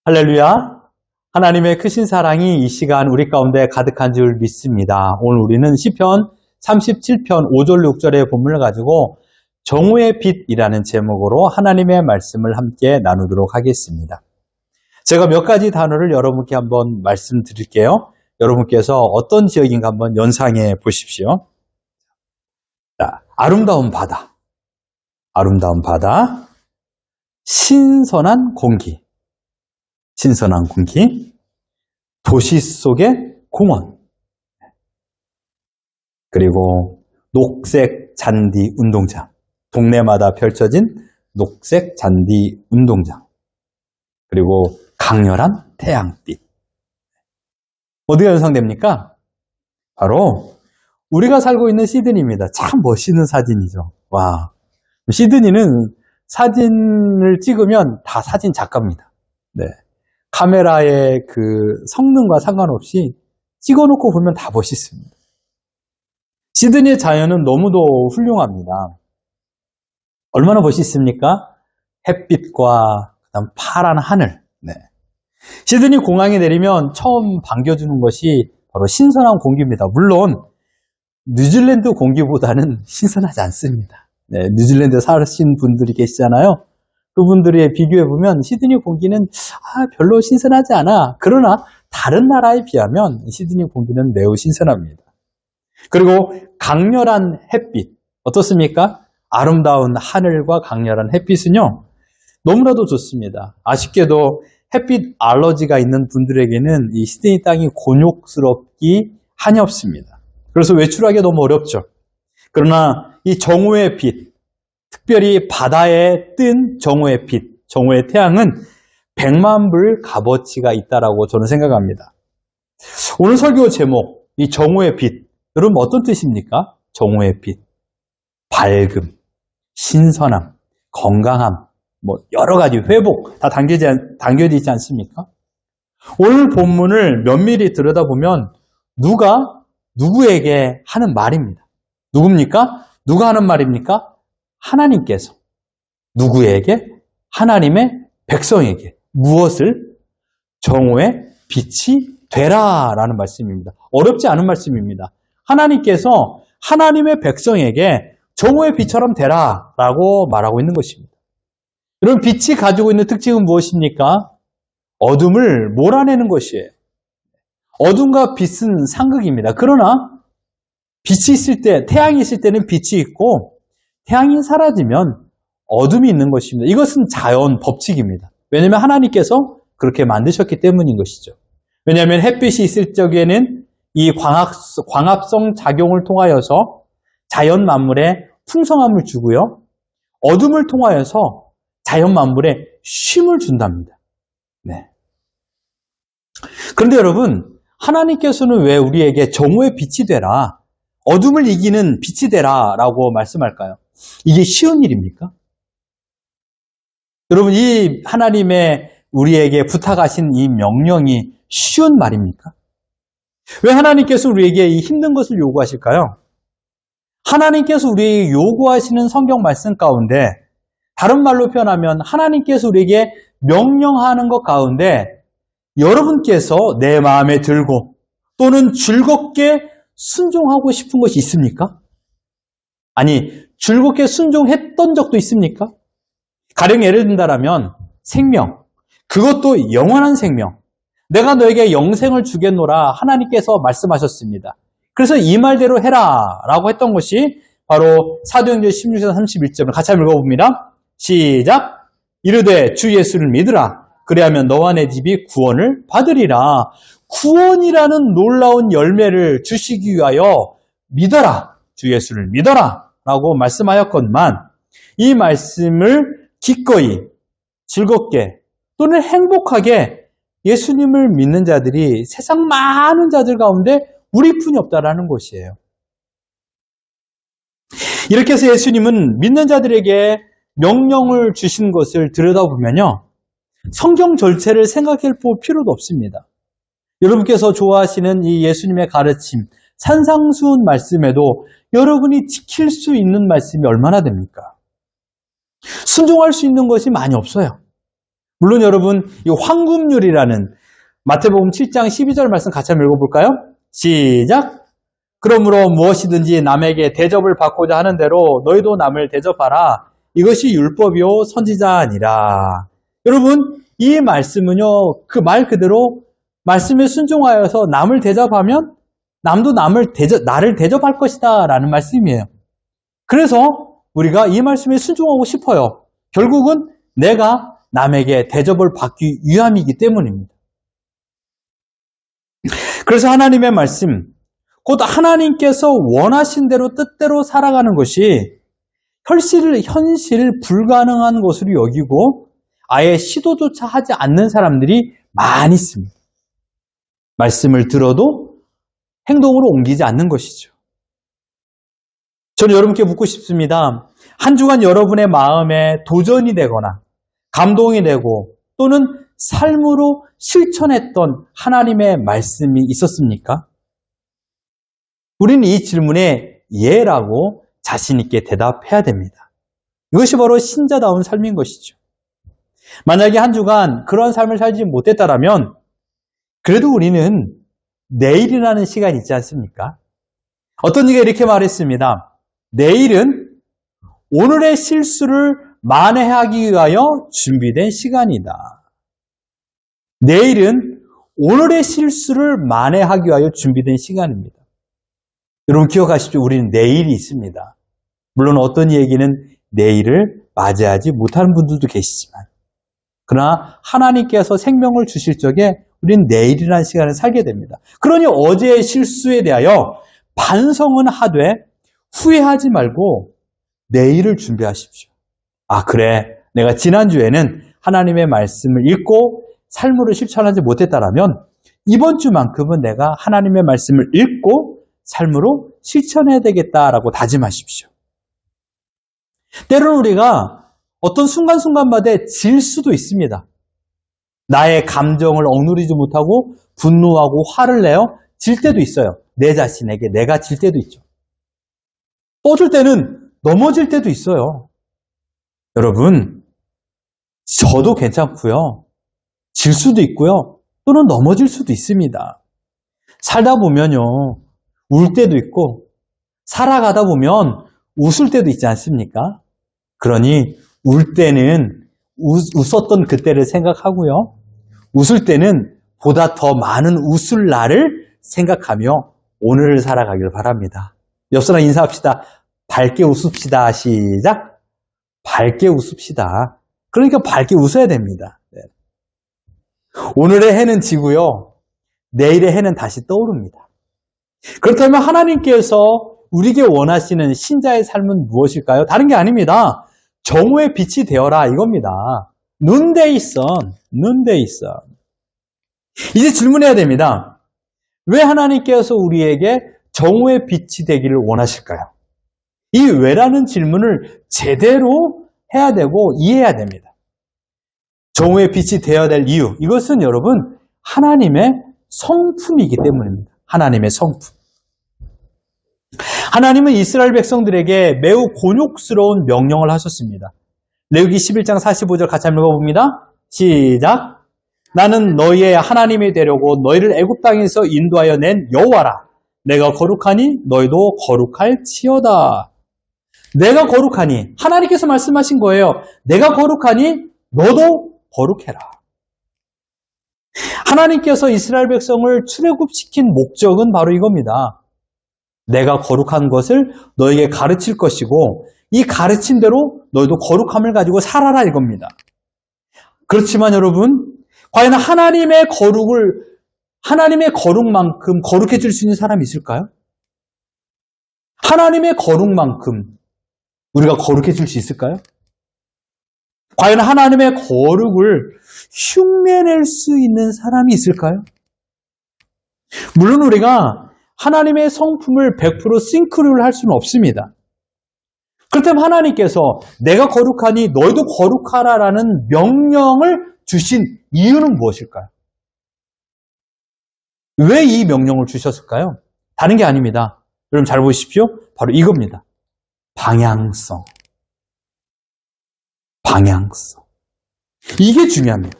할렐루야. 하나님의 크신 사랑이 이 시간 우리 가운데 가득한 줄 믿습니다. 오늘 우리는 시편 37편 5절 6절의 본문을 가지고 정오의 빛이라는 제목으로 하나님의 말씀을 함께 나누도록 하겠습니다. 제가 몇 가지 단어를 여러분께 한번 말씀드릴게요. 여러분께서 어떤 지역인가 한번 연상해 보십시오. 자, 아름다운 바다, 신선한 공기, 도시 속의 공원, 그리고 녹색 잔디 운동장, 동네마다 펼쳐진 녹색 잔디 운동장, 그리고 강렬한 태양빛. 어디가 연상됩니까? 바로 우리가 살고 있는 시드니입니다. 참 멋있는 사진이죠. 와, 시드니는 사진을 찍으면 다 사진 작가입니다. 네. 카메라의 그 성능과 상관없이 찍어놓고 보면 다 멋있습니다. 시드니의 자연은 너무도 훌륭합니다. 얼마나 멋있습니까? 햇빛과 그다음 파란 하늘. 네. 시드니 공항에 내리면 처음 반겨주는 것이 바로 신선한 공기입니다. 물론 뉴질랜드 공기보다는 신선하지 않습니다. 네, 뉴질랜드에 사신 분들이 계시잖아요. 그분들에 비교해보면 시드니 공기는 별로 신선하지 않아. 그러나 다른 나라에 비하면 시드니 공기는 매우 신선합니다. 그리고 강렬한 햇빛, 어떻습니까? 아름다운 하늘과 강렬한 햇빛은요, 너무나도 좋습니다. 아쉽게도 햇빛 알러지가 있는 분들에게는 이 시드니 땅이 곤욕스럽기 한이 없습니다. 그래서 외출하기 너무 어렵죠. 그러나 이 정오의 빛, 특별히 바다에 뜬 정오의 빛, 정오의 태양은 100만 불 값어치가 있다라고 저는 생각합니다. 오늘 설교 제목, 이 정오의 빛, 여러분 어떤 뜻입니까? 정오의 빛, 밝음, 신선함, 건강함, 여러 가지 회복 다 담겨져 있지 않습니까? 오늘 본문을 면밀히 들여다보면 누가 누구에게 하는 말입니다. 누굽니까? 누가 하는 말입니까? 하나님께서 누구에게? 하나님의 백성에게 무엇을? 정오의 빛이 되라라는 말씀입니다. 어렵지 않은 말씀입니다. 하나님께서 하나님의 백성에게 정오의 빛처럼 되라라고 말하고 있는 것입니다. 여러분, 빛이 가지고 있는 특징은 무엇입니까? 어둠을 몰아내는 것이에요. 어둠과 빛은 상극입니다. 그러나 빛이 있을 때, 태양이 있을 때는 빛이 있고 태양이 사라지면 어둠이 있는 것입니다. 이것은 자연 법칙입니다. 왜냐하면 하나님께서 그렇게 만드셨기 때문인 것이죠. 왜냐하면 햇빛이 있을 적에는 이 광합성 작용을 통하여서 자연 만물에 풍성함을 주고요. 어둠을 통하여서 자연 만물에 쉼을 준답니다. 네. 그런데 여러분, 하나님께서는 왜 우리에게 정오의 빛이 되라, 어둠을 이기는 빛이 되라 라고 말씀할까요? 이게 쉬운 일입니까? 여러분, 이 하나님의 우리에게 부탁하신 이 명령이 쉬운 말입니까? 왜 하나님께서 우리에게 이 힘든 것을 요구하실까요? 하나님께서 우리에게 요구하시는 성경 말씀 가운데, 다른 말로 표현하면 하나님께서 우리에게 명령하는 것 가운데 여러분께서 내 마음에 들고 또는 즐겁게 순종하고 싶은 것이 있습니까? 아니, 즐겁게 순종했던 적도 있습니까? 가령 예를 든다면 생명, 그것도 영원한 생명, 내가 너에게 영생을 주겠노라 하나님께서 말씀하셨습니다. 그래서 이 말대로 해라 라고 했던 것이 바로 사도행전 16장 31절을 같이 한번 읽어봅니다. 시작! 이르되 주 예수를 믿으라. 그래야면 너와 내 집이 구원을 받으리라. 구원이라는 놀라운 열매를 주시기 위하여 믿어라. 주 예수를 믿어라. 라고 말씀하였건만 이 말씀을 기꺼이 즐겁게 또는 행복하게 예수님을 믿는 자들이 세상 많은 자들 가운데 우리뿐이 없다라는 것이에요. 이렇게 해서 예수님은 믿는 자들에게 명령을 주신 것을 들여다보면요, 성경 전체를 생각해 볼 필요도 없습니다. 여러분께서 좋아하시는 이 예수님의 가르침, 산상수훈 말씀에도 여러분이 지킬 수 있는 말씀이 얼마나 됩니까? 순종할 수 있는 것이 많이 없어요. 물론 여러분, 이 황금률이라는 마태복음 7장 12절 말씀 같이 한번 읽어볼까요? 시작! 그러므로 무엇이든지 남에게 대접을 받고자 하는 대로 너희도 남을 대접하라. 이것이 율법이요 선지자 아니라. 여러분, 이 말씀은요, 그 말 그대로 말씀에 순종하여서 남을 대접하면 남도 나를 대접할 것이다 라는 말씀이에요. 그래서 우리가 이 말씀에 순종하고 싶어요. 결국은 내가 남에게 대접을 받기 위함이기 때문입니다. 그래서 하나님의 말씀, 곧 하나님께서 원하신 대로 뜻대로 살아가는 것이 현실 불가능한 것으로 여기고 아예 시도조차 하지 않는 사람들이 많이 있습니다. 말씀을 들어도 행동으로 옮기지 않는 것이죠. 저는 여러분께 묻고 싶습니다. 한 주간 여러분의 마음에 도전이 되거나 감동이 되고 또는 삶으로 실천했던 하나님의 말씀이 있었습니까? 우리는 이 질문에 예라고 자신 있게 대답해야 됩니다. 이것이 바로 신자다운 삶인 것이죠. 만약에 한 주간 그런 삶을 살지 못했다면 그래도 우리는 내일이라는 시간이 있지 않습니까? 어떤 이가 이렇게 말했습니다. 내일은 오늘의 실수를 만회하기 위하여 준비된 시간이다. 내일은 오늘의 실수를 만회하기 위하여 준비된 시간입니다. 여러분 기억하십시오. 우리는 내일이 있습니다. 물론 어떤 얘기는 내일을 맞이하지 못하는 분들도 계시지만 그러나 하나님께서 생명을 주실 적에 우리는 내일이라는 시간을 살게 됩니다. 그러니 어제의 실수에 대하여 반성은 하되 후회하지 말고 내일을 준비하십시오. 아 그래, 내가 지난주에는 하나님의 말씀을 읽고 삶으로 실천하지 못했다라면 이번 주만큼은 내가 하나님의 말씀을 읽고 삶으로 실천해야 되겠다라고 다짐하십시오. 때로는 우리가 어떤 순간순간마다 질 수도 있습니다. 나의 감정을 억누르지 못하고 분노하고 화를 내어 질 때도 있어요. 내 자신에게 내가 질 때도 있죠. 또 어쩔 때는 넘어질 때도 있어요. 여러분, 저도 괜찮고요. 질 수도 있고요. 또는 넘어질 수도 있습니다. 살다 보면요. 울 때도 있고 살아가다 보면 웃을 때도 있지 않습니까? 그러니 울 때는 웃었던 그때를 생각하고요. 웃을 때는 보다 더 많은 웃을 날을 생각하며 오늘을 살아가길 바랍니다. 옆 사람 인사합시다. 밝게 웃읍시다. 시작. 밝게 웃읍시다. 그러니까 밝게 웃어야 됩니다. 네. 오늘의 해는 지고요. 내일의 해는 다시 떠오릅니다. 그렇다면 하나님께서 우리에게 원하시는 신자의 삶은 무엇일까요? 다른 게 아닙니다. 정오의 빛이 되어라 이겁니다. noonday sun, noonday sun. 이제 질문해야 됩니다. 왜 하나님께서 우리에게 정오의 빛이 되기를 원하실까요? 이 왜라는 질문을 제대로 해야 되고 이해해야 됩니다. 정오의 빛이 되어야 될 이유, 이것은 여러분 하나님의 성품이기 때문입니다. 하나님의 성품. 하나님은 이스라엘 백성들에게 매우 곤욕스러운 명령을 하셨습니다. 레위기 11장 45절 같이 한번 읽어봅니다. 시작. 나는 너희의 하나님이 되려고 너희를 애굽 땅에서 인도하여 낸 여호와라. 내가 거룩하니 너희도 거룩할지어다. 내가 거룩하니 하나님께서 말씀하신 거예요. 내가 거룩하니 너도 거룩해라. 하나님께서 이스라엘 백성을 출애굽시킨 목적은 바로 이겁니다. 내가 거룩한 것을 너에게 가르칠 것이고 이 가르친 대로 너희도 거룩함을 가지고 살아라 이겁니다. 그렇지만 여러분, 과연 하나님의 거룩만큼 거룩해 줄 수 있는 사람이 있을까요? 하나님의 거룩만큼 우리가 거룩해 줄 수 있을까요? 과연 하나님의 거룩을 흉내낼 수 있는 사람이 있을까요? 물론 우리가 하나님의 성품을 100% 싱크로를 할 수는 없습니다. 그렇다면 하나님께서 내가 거룩하니 너희도 거룩하라라는 명령을 주신 이유는 무엇일까요? 왜 이 명령을 주셨을까요? 다른 게 아닙니다. 여러분 잘 보십시오. 바로 이겁니다. 방향성. 방향성. 이게 중요합니다.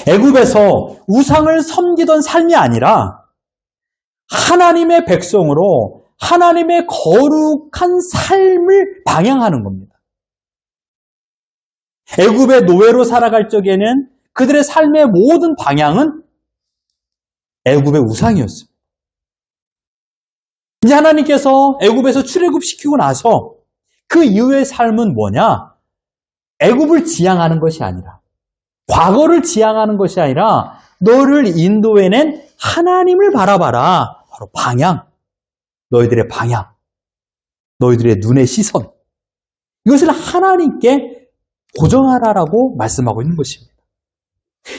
애굽에서 우상을 섬기던 삶이 아니라 하나님의 백성으로 하나님의 거룩한 삶을 방향하는 겁니다. 애굽의 노예로 살아갈 적에는 그들의 삶의 모든 방향은 애굽의 우상이었습니다. 이제 하나님께서 애굽에서 출애굽시키고 나서 그 이후의 삶은 뭐냐? 애굽을 지향하는 것이 아니라, 과거를 지향하는 것이 아니라 너를 인도해낸 하나님을 바라봐라. 바로 방향, 너희들의 방향, 너희들의 눈의 시선, 이것을 하나님께 고정하라라고 말씀하고 있는 것입니다.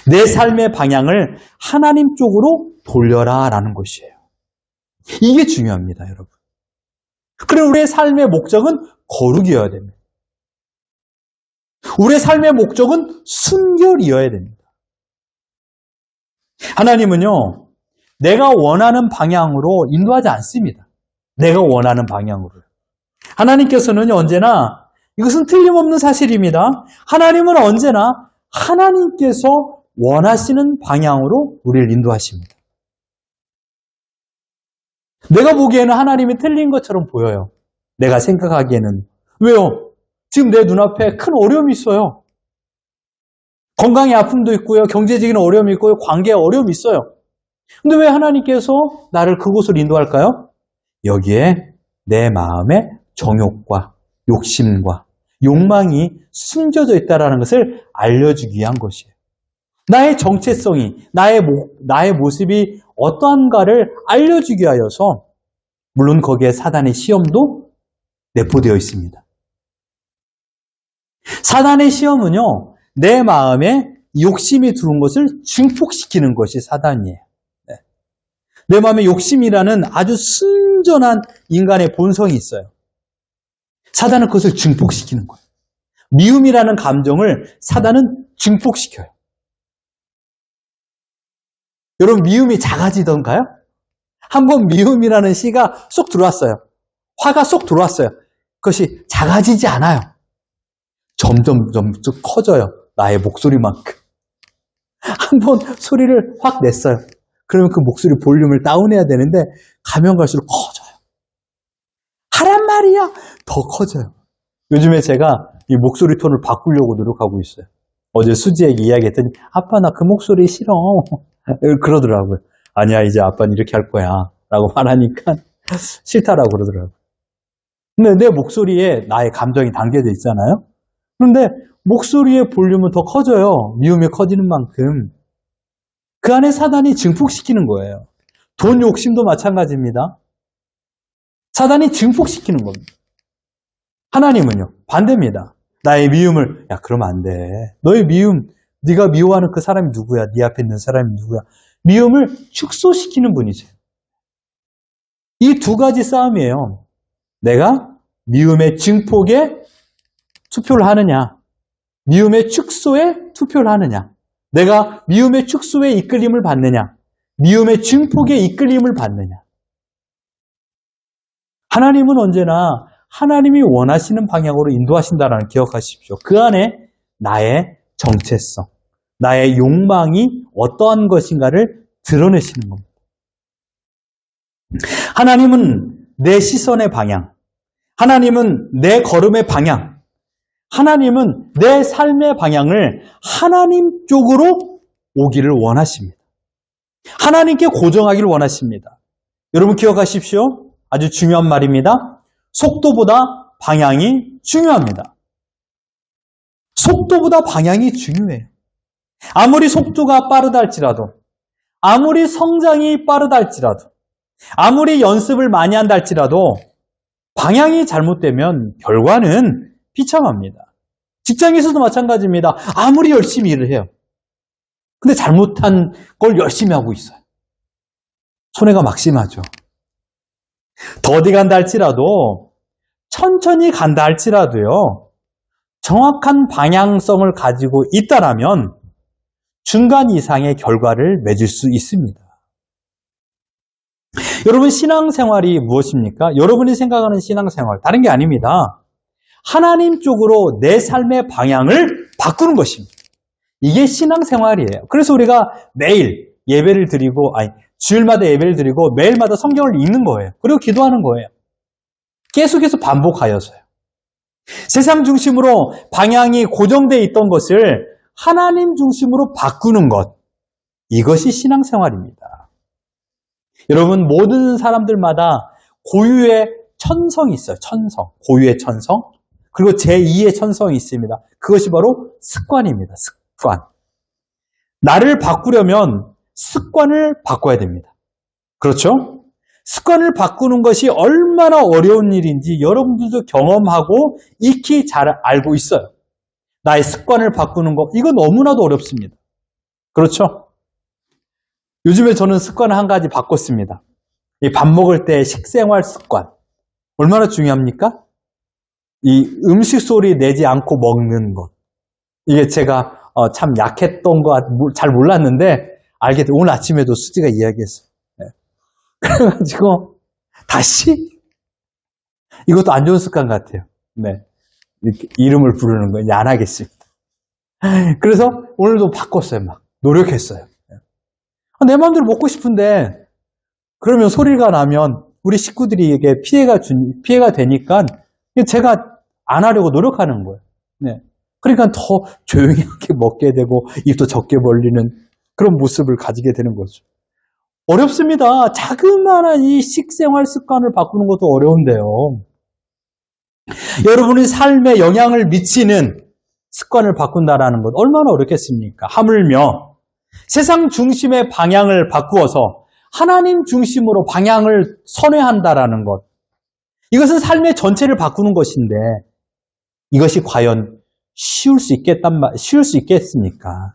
내 삶의 방향을 하나님 쪽으로 돌려라라는 것이에요. 이게 중요합니다, 여러분. 그럼 우리의 삶의 목적은 거룩이어야 됩니다. 우리의 삶의 목적은 순결이어야 됩니다. 하나님은요, 내가 원하는 방향으로 인도하지 않습니다. 내가 원하는 방향으로. 하나님께서는 언제나, 이것은 틀림없는 사실입니다. 하나님은 언제나 하나님께서 원하시는 방향으로 우리를 인도하십니다. 내가 보기에는 하나님이 틀린 것처럼 보여요. 내가 생각하기에는. 왜요? 지금 내 눈앞에 큰 어려움이 있어요. 건강의 아픔도 있고요. 경제적인 어려움이 있고요. 관계에 어려움이 있어요. 근데 왜 하나님께서 나를 그곳으로 인도할까요? 여기에 내 마음의 정욕과 욕심과 욕망이 숨겨져 있다는 것을 알려주기 위한 것이에요. 나의 정체성이, 나의 모습이 어떠한가를 알려주기 위하여서, 물론 거기에 사단의 시험도 내포되어 있습니다. 사단의 시험은요, 내 마음에 욕심이 들어온 것을 증폭시키는 것이 사단이에요. 네. 내 마음에 욕심이라는 아주 순전한 인간의 본성이 있어요. 사단은 그것을 증폭시키는 거예요. 미움이라는 감정을 사단은 증폭시켜요. 여러분, 미움이 작아지던가요? 한번 미움이라는 시가 쏙 들어왔어요. 화가 쏙 들어왔어요. 그것이 작아지지 않아요. 점점 커져요. 나의 목소리만큼. 한번 소리를 확 냈어요. 그러면 그 목소리 볼륨을 다운해야 되는데 가면 갈수록 커져요. 하란 말이야! 더 커져요. 요즘에 제가 이 목소리 톤을 바꾸려고 노력하고 있어요. 어제 수지에게 이야기했더니 아빠 나 그 목소리 싫어. 그러더라고요. 아니야, 이제 아빠는 이렇게 할 거야 라고 말하니까 싫다라고 그러더라고요. 근데 내 목소리에 나의 감정이 담겨져 있잖아요. 그런데 목소리의 볼륨은 더 커져요. 미움이 커지는 만큼. 그 안에 사단이 증폭시키는 거예요. 돈 욕심도 마찬가지입니다. 사단이 증폭시키는 겁니다. 하나님은요, 반대입니다. 나의 미움을, 야, 그러면 안 돼. 너의 미움, 네가 미워하는 그 사람이 누구야? 네 앞에 있는 사람이 누구야? 미움을 축소시키는 분이세요. 이 두 가지 싸움이에요. 내가 미움의 증폭에 투표를 하느냐, 미움의 축소에 투표를 하느냐, 내가 미움의 축소에 이끌림을 받느냐, 미움의 증폭에 이끌림을 받느냐. 하나님은 언제나 하나님이 원하시는 방향으로 인도하신다는 기억하십시오. 그 안에 나의 정체성, 나의 욕망이 어떠한 것인가를 드러내시는 겁니다. 하나님은 내 시선의 방향, 하나님은 내 걸음의 방향, 하나님은 내 삶의 방향을 하나님 쪽으로 오기를 원하십니다. 하나님께 고정하기를 원하십니다. 여러분 기억하십시오. 아주 중요한 말입니다. 속도보다 방향이 중요합니다. 속도보다 방향이 중요해요. 아무리 속도가 빠르다 할지라도, 아무리 성장이 빠르다 할지라도, 아무리 연습을 많이 한다 할지라도 방향이 잘못되면 결과는 비참합니다. 직장에서도 마찬가지입니다. 아무리 열심히 일을 해요. 근데 잘못한 걸 열심히 하고 있어요. 손해가 막심하죠. 더디 간다 할지라도, 천천히 간다 할지라도요, 정확한 방향성을 가지고 있다라면 중간 이상의 결과를 맺을 수 있습니다. 여러분, 신앙생활이 무엇입니까? 여러분이 생각하는 신앙생활, 다른 게 아닙니다. 하나님 쪽으로 내 삶의 방향을 바꾸는 것입니다. 이게 신앙생활이에요. 그래서 우리가 매일 예배를 드리고, 주일마다 예배를 드리고 매일마다 성경을 읽는 거예요. 그리고 기도하는 거예요. 계속해서 반복하여서요. 세상 중심으로 방향이 고정되어 있던 것을 하나님 중심으로 바꾸는 것. 이것이 신앙생활입니다. 여러분, 모든 사람들마다 고유의 천성이 있어요. 천성. 고유의 천성. 그리고 제2의 천성이 있습니다. 그것이 바로 습관입니다. 습관. 나를 바꾸려면 습관을 바꿔야 됩니다. 그렇죠? 습관을 바꾸는 것이 얼마나 어려운 일인지 여러분들도 경험하고 익히 잘 알고 있어요. 나의 습관을 바꾸는 것, 이거 너무나도 어렵습니다. 그렇죠? 요즘에 저는 습관을 한 가지 바꿨습니다. 이 밥 먹을 때 식생활 습관. 얼마나 중요합니까? 이 음식 소리 내지 않고 먹는 것. 이게 제가 참 약했던 거 잘 몰랐는데 알게 돼. 오늘 아침에도 수지가 이야기했어요. 네. 그래가지고 다시 이것도 안 좋은 습관 같아요. 네, 이렇게 이름을 부르는 거 이제 안 하겠습니다. 그래서 오늘도 바꿨어요. 막 노력했어요. 내 마음대로 먹고 싶은데 그러면 소리가 나면 우리 식구들이 이게 피해가 되니까 제가 안 하려고 노력하는 거예요. 네. 그러니까 더 조용히 하게 먹게 되고 입도 적게 벌리는 그런 모습을 가지게 되는 거죠. 어렵습니다. 자그마한 이 식생활 습관을 바꾸는 것도 어려운데요. 여러분의 삶에 영향을 미치는 습관을 바꾼다라는 것 얼마나 어렵겠습니까? 하물며 세상 중심의 방향을 바꾸어서 하나님 중심으로 방향을 선회한다라는 것. 이것은 삶의 전체를 바꾸는 것인데 이것이 과연 쉬울 수 있겠습니까?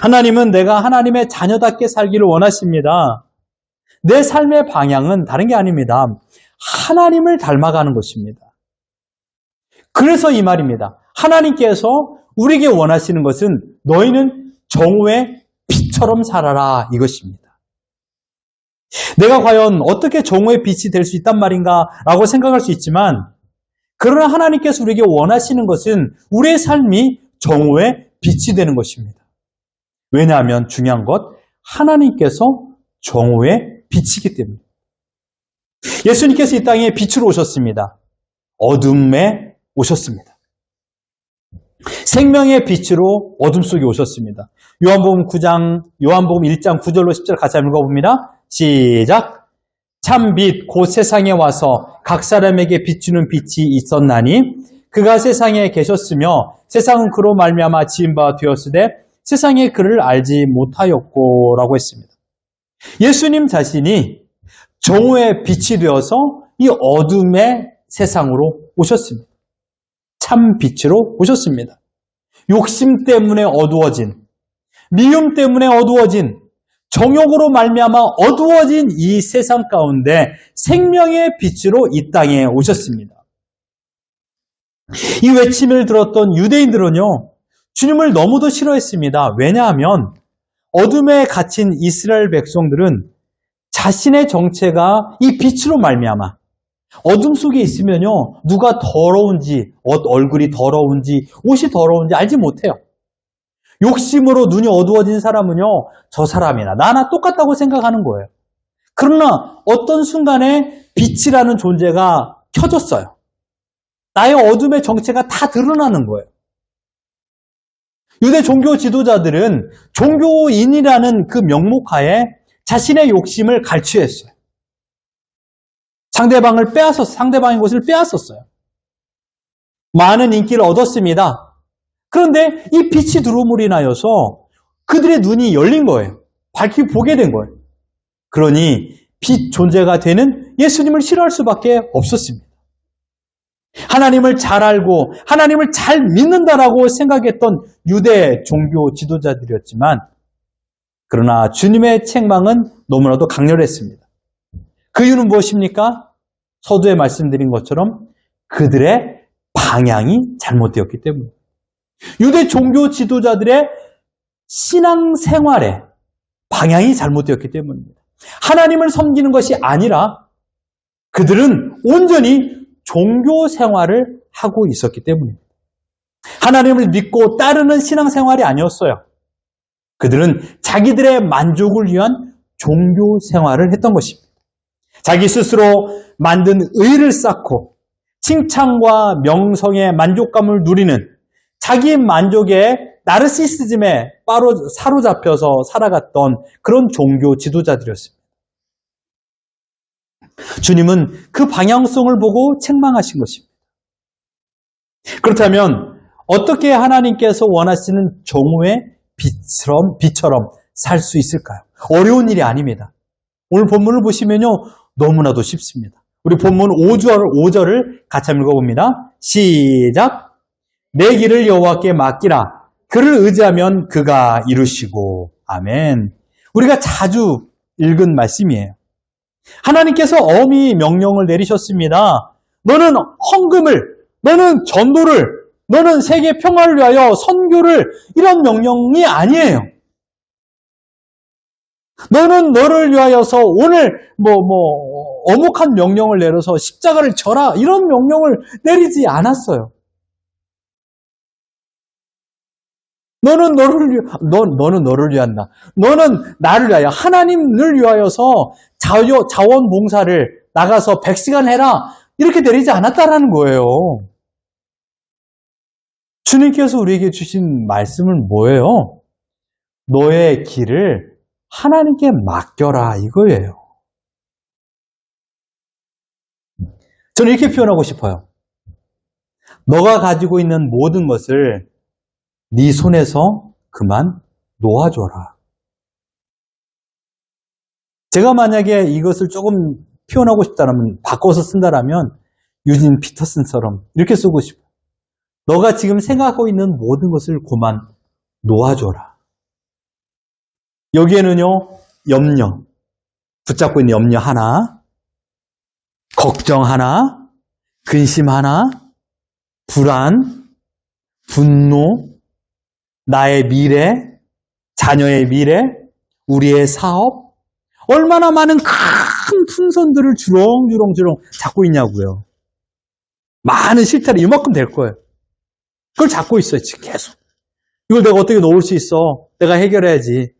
하나님은 내가 하나님의 자녀답게 살기를 원하십니다. 내 삶의 방향은 다른 게 아닙니다. 하나님을 닮아가는 것입니다. 그래서 이 말입니다. 하나님께서 우리에게 원하시는 것은 너희는 정오의 빛처럼 살아라 이것입니다. 내가 과연 어떻게 정오의 빛이 될 수 있단 말인가 라고 생각할 수 있지만 그러나 하나님께서 우리에게 원하시는 것은 우리의 삶이 정오의 빛이 되는 것입니다. 왜냐하면 중요한 것 하나님께서 정오의 빛이기 때문에 예수님께서 이 땅에 빛으로 오셨습니다. 어둠에 오셨습니다. 생명의 빛으로 어둠 속에 오셨습니다. 요한복음 1장 9절로 10절 같이 한번 읽어봅니다. 시작! 참 빛 곧 세상에 와서 각 사람에게 비추는 빛이 있었나니 그가 세상에 계셨으며 세상은 그로 말미암아 지은 바 되었으되 세상에 그를 알지 못하였고 라고 했습니다. 예수님 자신이 정오의 빛이 되어서 이 어둠의 세상으로 오셨습니다. 참 빛으로 오셨습니다. 욕심 때문에 어두워진, 미움 때문에 어두워진, 정욕으로 말미암아 어두워진 이 세상 가운데 생명의 빛으로 이 땅에 오셨습니다. 이 외침을 들었던 유대인들은요, 주님을 너무도 싫어했습니다. 왜냐하면 어둠에 갇힌 이스라엘 백성들은 자신의 정체가 이 빛으로 말미암아 어둠 속에 있으면요, 누가 더러운지, 얼굴이 더러운지, 옷이 더러운지 알지 못해요. 욕심으로 눈이 어두워진 사람은요, 저 사람이나 나나 똑같다고 생각하는 거예요. 그러나 어떤 순간에 빛이라는 존재가 켜졌어요. 나의 어둠의 정체가 다 드러나는 거예요. 유대 종교 지도자들은 종교인이라는 그 명목하에 자신의 욕심을 갈취했어요. 상대방의 것을 빼앗았어요. 많은 인기를 얻었습니다. 그런데 이 빛이 들어옴으로 인하여서 그들의 눈이 열린 거예요. 밝히 보게 된 거예요. 그러니 빛 존재가 되는 예수님을 싫어할 수밖에 없었습니다. 하나님을 잘 알고 하나님을 잘 믿는다라고 생각했던 유대 종교 지도자들이었지만 그러나 주님의 책망은 너무나도 강렬했습니다. 그 이유는 무엇입니까? 서두에 말씀드린 것처럼 그들의 방향이 잘못되었기 때문에 유대 종교 지도자들의 신앙생활의 방향이 잘못되었기 때문입니다. 하나님을 섬기는 것이 아니라 그들은 온전히 종교 생활을 하고 있었기 때문입니다. 하나님을 믿고 따르는 신앙생활이 아니었어요. 그들은 자기들의 만족을 위한 종교 생활을 했던 것입니다. 자기 스스로 만든 의를 쌓고 칭찬과 명성의 만족감을 누리는 자기 만족의 나르시시즘에 사로잡혀서 살아갔던 그런 종교 지도자들이었습니다. 주님은 그 방향성을 보고 책망하신 것입니다. 그렇다면 어떻게 하나님께서 원하시는 정오의 빛처럼 살 수 있을까요? 어려운 일이 아닙니다. 오늘 본문을 보시면요, 너무나도 쉽습니다. 우리 본문 5절을 같이 한번 읽어봅니다. 시작! 내 길을 여호와께 맡기라. 그를 의지하면 그가 이루시고. 아멘. 우리가 자주 읽은 말씀이에요. 하나님께서 엄히 명령을 내리셨습니다. 너는 헌금을, 너는 전도를, 너는 세계 평화를 위하여 선교를, 이런 명령이 아니에요. 너는 너를 위하여서 오늘 어묵한 명령을 내려서 십자가를 져라, 이런 명령을 내리지 않았어요. 너는 너를 위한다. 너는 나를 위하여, 하나님을 위하여서 자원봉사를 나가서 100시간 해라, 이렇게 내리지 않았다라는 거예요. 주님께서 우리에게 주신 말씀은 뭐예요? 너의 길을 하나님께 맡겨라, 이거예요. 저는 이렇게 표현하고 싶어요. 너가 가지고 있는 모든 것을 네 손에서 그만 놓아줘라. 제가 만약에 이것을 조금 표현하고 싶다면, 바꿔서 쓴다라면 유진 피터슨처럼 이렇게 쓰고 싶어요. 너가 지금 생각하고 있는 모든 것을 그만 놓아줘라. 여기에는요, 염려, 붙잡고 있는 염려 하나, 걱정 하나, 근심 하나, 불안, 분노, 나의 미래, 자녀의 미래, 우리의 사업, 얼마나 많은 큰 풍선들을 주렁주렁 잡고 있냐고요. 많은 실타래 이만큼 될 거예요. 그걸 잡고 있어요, 지금 계속. 이걸 내가 어떻게 놓을 수 있어? 내가 해결해야지.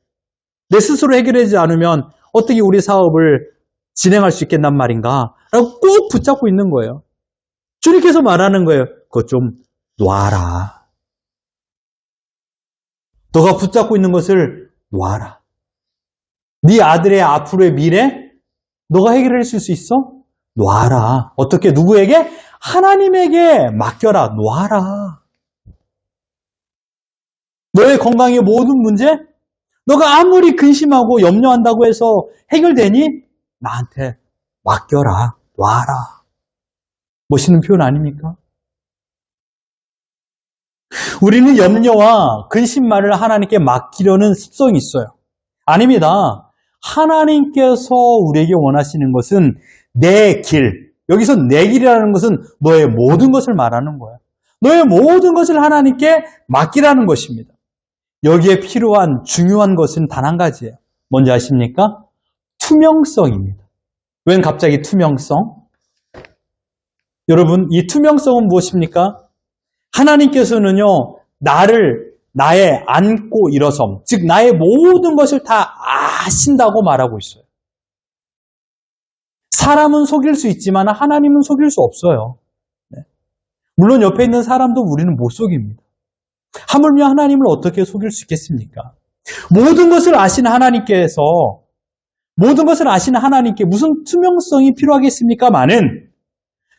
내 스스로 해결하지 않으면 어떻게 우리 사업을 진행할 수 있겠단 말인가? 라고 꼭 붙잡고 있는 거예요. 주님께서 말하는 거예요. 그것 좀 놔라. 너가 붙잡고 있는 것을 놔라. 네 아들의 앞으로의 미래, 너가 해결할 수 있어? 놔라. 어떻게? 누구에게? 하나님에게 맡겨라. 놔라. 너의 건강의 모든 문제, 너가 아무리 근심하고 염려한다고 해서 해결되니? 나한테 맡겨라. 놔라. 멋있는 표현 아닙니까? 우리는 염려와 근심만을 하나님께 맡기려는 습성이 있어요. 아닙니다. 하나님께서 우리에게 원하시는 것은 내 길. 여기서 내 길이라는 것은 너의 모든 것을 말하는 거예요. 너의 모든 것을 하나님께 맡기라는 것입니다. 여기에 필요한 중요한 것은 단 한 가지예요. 뭔지 아십니까? 투명성입니다. 웬 갑자기 투명성? 여러분, 이 투명성은 무엇입니까? 하나님께서는요, 나의 안고 일어섬, 즉 나의 모든 것을 다 아신다고 말하고 있어요. 사람은 속일 수 있지만 하나님은 속일 수 없어요. 물론 옆에 있는 사람도 우리는 못 속입니다. 하물며 하나님을 어떻게 속일 수 있겠습니까? 모든 것을 아시는 하나님께서, 모든 것을 아시는 하나님께 무슨 투명성이 필요하겠습니까마는,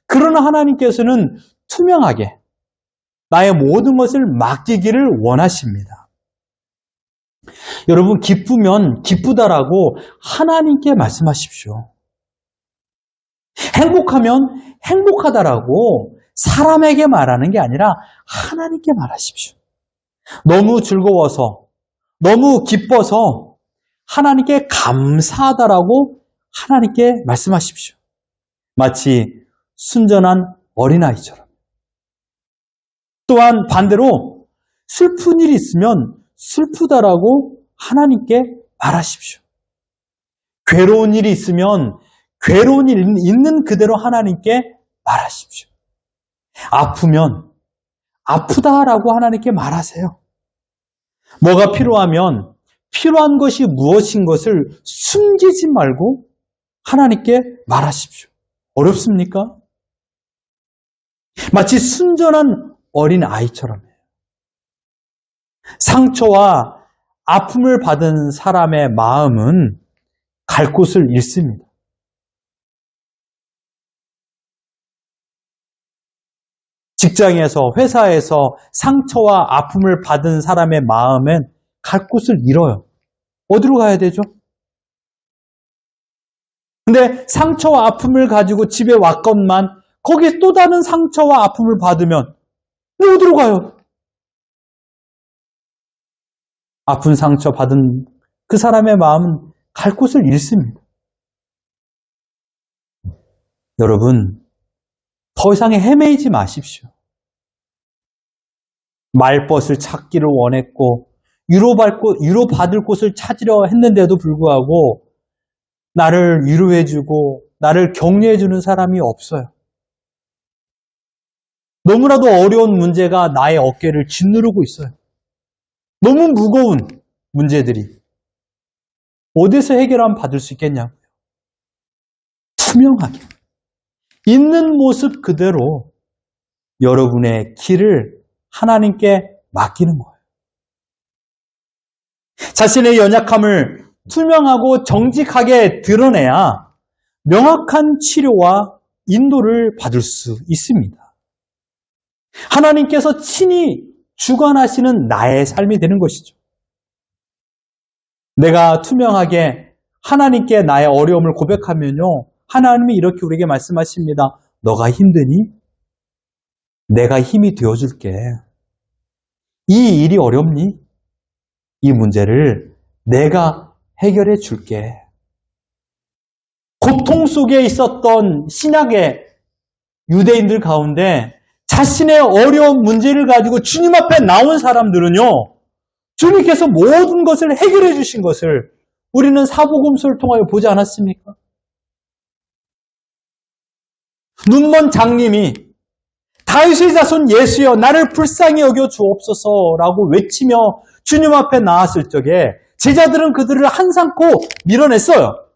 그러나 하나님께서는 투명하게 나의 모든 것을 맡기기를 원하십니다. 여러분, 기쁘면 기쁘다라고 하나님께 말씀하십시오. 행복하면 행복하다라고 사람에게 말하는 게 아니라 하나님께 말하십시오. 너무 즐거워서, 너무 기뻐서 하나님께 감사하다라고 하나님께 말씀하십시오. 마치 순전한 어린아이처럼. 또한 반대로 슬픈 일이 있으면 슬프다라고 하나님께 말하십시오. 괴로운 일이 있으면 괴로운 일 있는 그대로 하나님께 말하십시오. 아프면 아프다라고 하나님께 말하세요. 뭐가 필요하면 필요한 것이 무엇인 것을 숨기지 말고 하나님께 말하십시오. 어렵습니까? 마치 순전한 어린 아이처럼요. 상처와 아픔을 받은 사람의 마음은 갈 곳을 잃습니다. 직장에서, 회사에서 상처와 아픔을 받은 사람의 마음은 갈 곳을 잃어요. 어디로 가야 되죠? 근데 상처와 아픔을 가지고 집에 왔건만 거기에 또 다른 상처와 아픔을 받으면 어디로 가요? 아픈 상처 받은 그 사람의 마음은 갈 곳을 잃습니다. 여러분, 더 이상 헤매이지 마십시오. 말벗을 찾기를 원했고 위로받을 곳을 찾으려 했는데도 불구하고 나를 위로해주고 나를 격려해주는 사람이 없어요. 너무나도 어려운 문제가 나의 어깨를 짓누르고 있어요. 너무 무거운 문제들이 어디서 해결하면 받을 수 있겠냐고요. 투명하게 있는 모습 그대로 여러분의 길을 하나님께 맡기는 거예요. 자신의 연약함을 투명하고 정직하게 드러내야 명확한 치료와 인도를 받을 수 있습니다. 하나님께서 친히 주관하시는 나의 삶이 되는 것이죠. 내가 투명하게 하나님께 나의 어려움을 고백하면요, 하나님이 이렇게 우리에게 말씀하십니다. 너가 힘드니? 내가 힘이 되어줄게. 이 일이 어렵니? 이 문제를 내가 해결해 줄게. 고통 속에 있었던 신약의 유대인들 가운데 자신의 어려운 문제를 가지고 주님 앞에 나온 사람들은요, 주님께서 모든 것을 해결해 주신 것을 우리는 사복음서를 통하여 보지 않았습니까? 눈먼 장님이 다윗의 자손 예수여 나를 불쌍히 여겨 주옵소서라고 외치며 주님 앞에 나왔을 적에 제자들은 그들을 한삼코 밀어냈어요.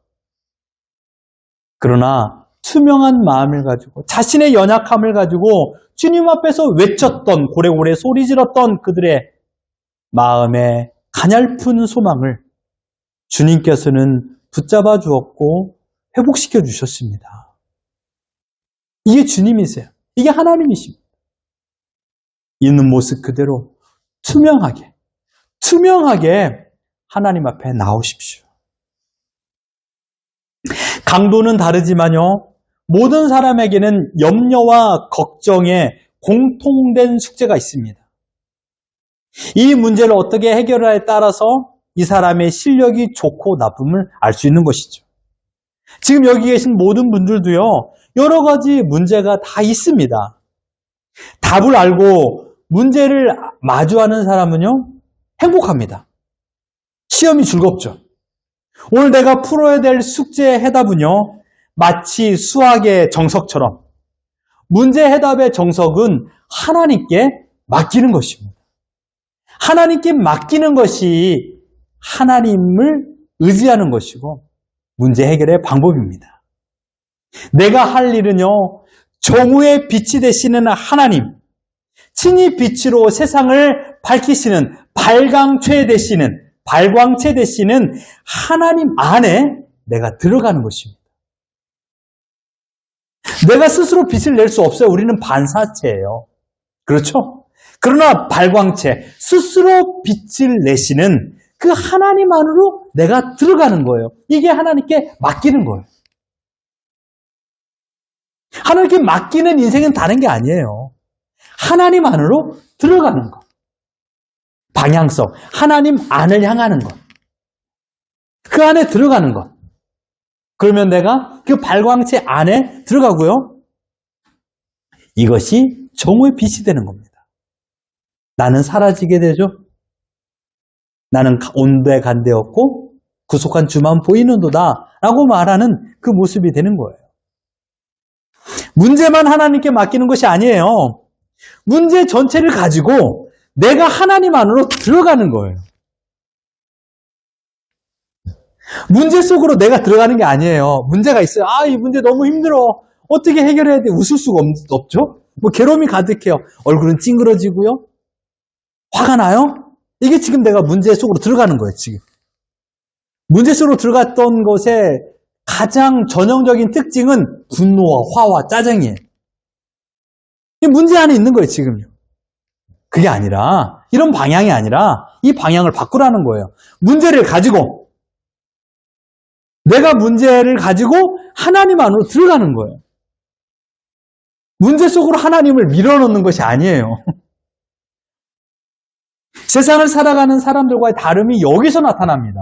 그러나 투명한 마음을 가지고 자신의 연약함을 가지고 주님 앞에서 외쳤던, 고래고래 소리 질렀던 그들의 마음의 가냘픈 소망을 주님께서는 붙잡아 주었고 회복시켜 주셨습니다. 이게 주님이세요. 이게 하나님이십니다. 있는 모습 그대로 투명하게 하나님 앞에 나오십시오. 강도는 다르지만요, 모든 사람에게는 염려와 걱정에 공통된 숙제가 있습니다. 이 문제를 어떻게 해결하에 따라서 이 사람의 실력이 좋고 나쁨을 알 수 있는 것이죠. 지금 여기 계신 모든 분들도요, 여러 가지 문제가 다 있습니다. 답을 알고 문제를 마주하는 사람은요, 행복합니다. 시험이 즐겁죠. 오늘 내가 풀어야 될 숙제의 해답은요, 마치 수학의 정석처럼 문제 해답의 정석은 하나님께 맡기는 것입니다. 하나님께 맡기는 것이 하나님을 의지하는 것이고 문제 해결의 방법입니다. 내가 할 일은요, 정오의 빛이 되시는 하나님, 친히 빛으로 세상을 밝히시는 발광체 되시는 하나님 안에 내가 들어가는 것입니다. 내가 스스로 빛을 낼 수 없어요. 우리는 반사체예요. 그렇죠? 그러나 발광체, 스스로 빛을 내시는 그 하나님 안으로 내가 들어가는 거예요. 이게 하나님께 맡기는 거예요. 하나님께 맡기는 인생은 다른 게 아니에요. 하나님 안으로 들어가는 것. 방향성, 하나님 안을 향하는 것. 그 안에 들어가는 것. 그러면 내가 그 발광체 안에 들어가고요. 이것이 정오의 빛이 되는 겁니다. 나는 사라지게 되죠. 나는 온데 간데 없고 구속한 주만 보이는도다 라고 말하는 그 모습이 되는 거예요. 문제만 하나님께 맡기는 것이 아니에요. 문제 전체를 가지고 내가 하나님 안으로 들어가는 거예요. 문제 속으로 내가 들어가는 게 아니에요. 문제가 있어요. 아, 이 문제 너무 힘들어. 어떻게 해결해야 돼? 웃을 수가 없죠? 뭐 괴로움이 가득해요. 얼굴은 찡그러지고요. 화가 나요? 이게 지금 내가 문제 속으로 들어가는 거예요, 지금. 문제 속으로 들어갔던 것의 가장 전형적인 특징은 분노와 화와 짜증이에요. 이 문제 안에 있는 거예요, 지금요. 그게 아니라, 이런 방향이 아니라 이 방향을 바꾸라는 거예요. 문제를 가지고, 내가 문제를 가지고 하나님 안으로 들어가는 거예요. 문제 속으로 하나님을 밀어넣는 것이 아니에요. 세상을 살아가는 사람들과의 다름이 여기서 나타납니다.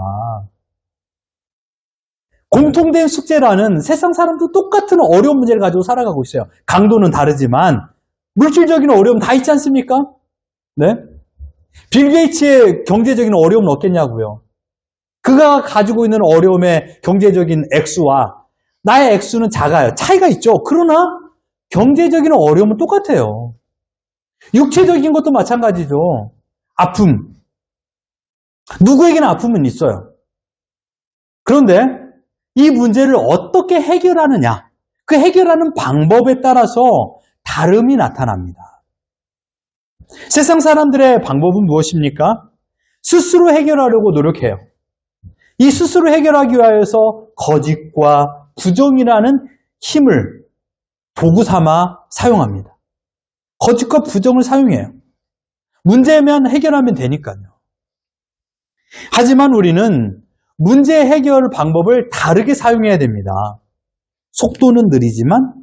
공통된 숙제라는 세상 사람도 똑같은 어려운 문제를 가지고 살아가고 있어요. 강도는 다르지만 물질적인 어려움 다 있지 않습니까? 네? 빌 게이츠의 경제적인 어려움은 없겠냐고요. 그가 가지고 있는 어려움의 경제적인 액수와 나의 액수는 작아요. 차이가 있죠. 그러나 경제적인 어려움은 똑같아요. 육체적인 것도 마찬가지죠. 아픔. 누구에게나 아픔은 있어요. 그런데 이 문제를 어떻게 해결하느냐, 그 해결하는 방법에 따라서 다름이 나타납니다. 세상 사람들의 방법은 무엇입니까? 스스로 해결하려고 노력해요. 이 스스로 해결하기 위하여서 거짓과 부정이라는 힘을 도구 삼아 사용합니다. 거짓과 부정을 사용해요. 문제면 해결하면 되니까요. 하지만 우리는 문제 해결 방법을 다르게 사용해야 됩니다. 속도는 느리지만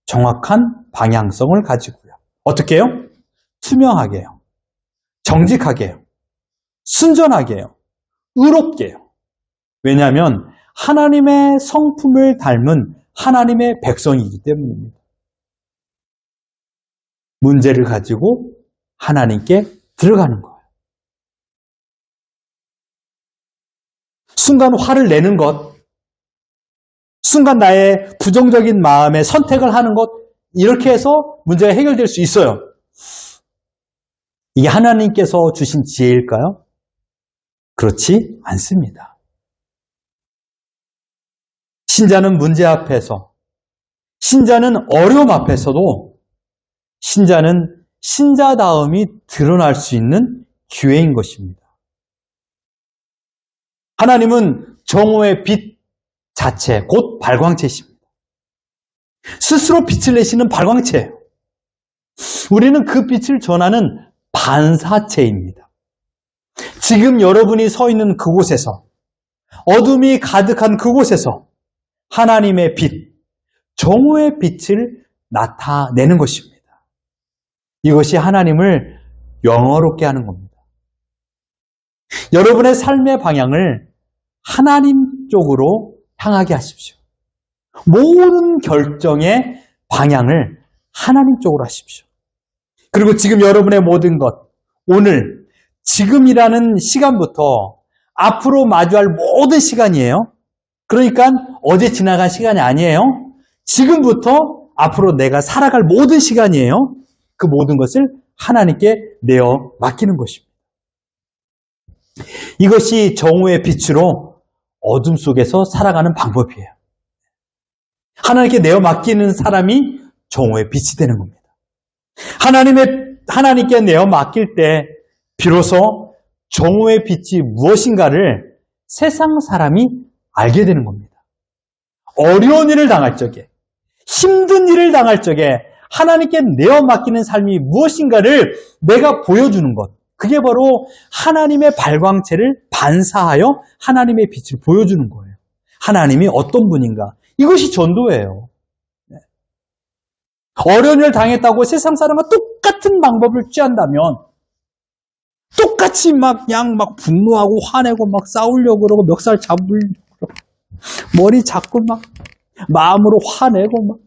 정확한 방향성을 가지고요. 어떻게 해요? 투명하게요. 정직하게요. 순전하게요. 의롭게요. 왜냐하면 하나님의 성품을 닮은 하나님의 백성이기 때문입니다. 문제를 가지고 하나님께 들어가는 거예요. 순간 화를 내는 것, 순간 나의 부정적인 마음에 선택을 하는 것, 이렇게 해서 문제가 해결될 수 있어요. 이게 하나님께서 주신 지혜일까요? 그렇지 않습니다. 신자는 문제 앞에서, 신자는 어려움 앞에서도 신자는 신자다움이 드러날 수 있는 기회인 것입니다. 하나님은 정오의 빛 자체, 곧 발광체이십니다. 스스로 빛을 내시는 발광체예요. 우리는 그 빛을 전하는 반사체입니다. 지금 여러분이 서 있는 그곳에서, 어둠이 가득한 그곳에서 하나님의 빛, 정오의 빛을 나타내는 것입니다. 이것이 하나님을 영화롭게 하는 겁니다. 여러분의 삶의 방향을 하나님 쪽으로 향하게 하십시오. 모든 결정의 방향을 하나님 쪽으로 하십시오. 그리고 지금 여러분의 모든 것, 오늘, 지금이라는 시간부터 앞으로 마주할 모든 시간이에요. 그러니까 어제 지나간 시간이 아니에요. 지금부터 앞으로 내가 살아갈 모든 시간이에요. 그 모든 것을 하나님께 내어 맡기는 것입니다. 이것이 정오의 빛으로 어둠 속에서 살아가는 방법이에요. 하나님께 내어 맡기는 사람이 정오의 빛이 되는 겁니다. 하나님께 내어 맡길 때 비로소 정오의 빛이 무엇인가를 세상 사람이 알게 되는 겁니다. 어려운 일을 당할 적에, 힘든 일을 당할 적에 하나님께 내어 맡기는 삶이 무엇인가를 내가 보여주는 것, 그게 바로 하나님의 발광체를 반사하여 하나님의 빛을 보여주는 거예요. 하나님이 어떤 분인가, 이것이 전도예요. 어려운 일을 당했다고 세상 사람과 똑같은 방법을 취한다면, 똑같이 막 분노하고 화내고 막 싸우려고 그러고 멱살 잡으려고 그러고 머리 잡고 막 마음으로 화내고 막,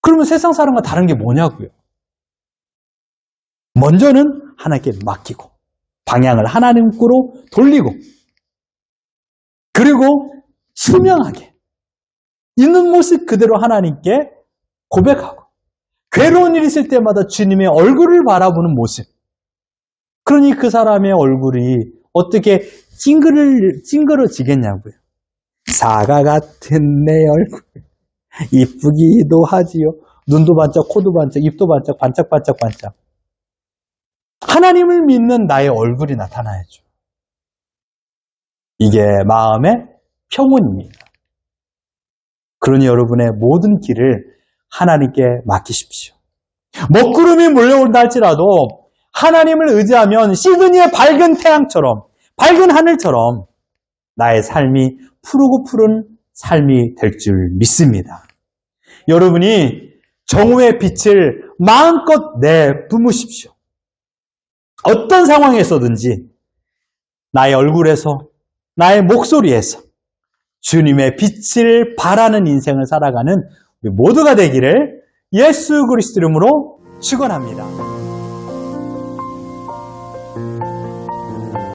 그러면 세상 사람과 다른 게 뭐냐고요? 먼저는 하나님께 맡기고 방향을 하나님께로 돌리고, 그리고 투명하게 있는 모습 그대로 하나님께 고백하고 괴로운 일이 있을 때마다 주님의 얼굴을 바라보는 모습. 그러니 그 사람의 얼굴이 어떻게 찡그러지겠냐고요. 사과 같은 내 얼굴 이쁘기도 하지요. 눈도 반짝, 코도 반짝, 입도 반짝, 반짝반짝. 하나님을 믿는 나의 얼굴이 나타나야죠. 이게 마음의 평온입니다. 그러니 여러분의 모든 길을 하나님께 맡기십시오. 먹구름이 몰려온다 할지라도 하나님을 의지하면 시드니의 밝은 태양처럼, 밝은 하늘처럼 나의 삶이 푸르고 푸른 삶이 될 줄 믿습니다. 여러분이 정오의 빛을 마음껏 내뿜으십시오. 어떤 상황에서든지 나의 얼굴에서, 나의 목소리에서 주님의 빛을 발하는 인생을 살아가는 우리 모두가 되기를 예수 그리스도 이름으로 축원합니다.